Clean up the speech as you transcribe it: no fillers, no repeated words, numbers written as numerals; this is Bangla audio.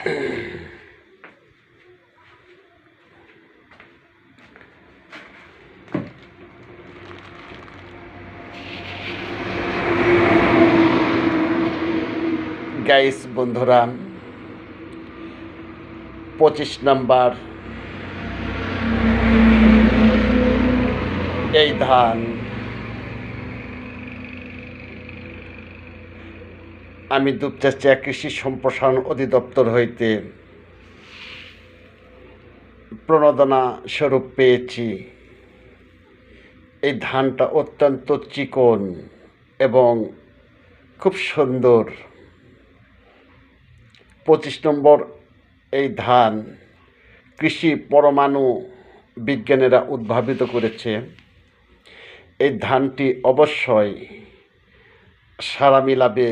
গাইস বন্ধুরা, 25 নম্বর এই ধান আমি দুপচাচিয়া কৃষি সম্প্রসারণ অধিদপ্তর হইতে প্রণোদনা স্বরূপ পেয়েছি। এই ধানটা অত্যন্ত চিকন এবং খুব সুন্দর। 25 নম্বর এই ধান কৃষি পরমাণু বিজ্ঞানীরা উদ্ভাবিত করেছে। এই ধানটি অবশ্যই সাড়া মিলাবে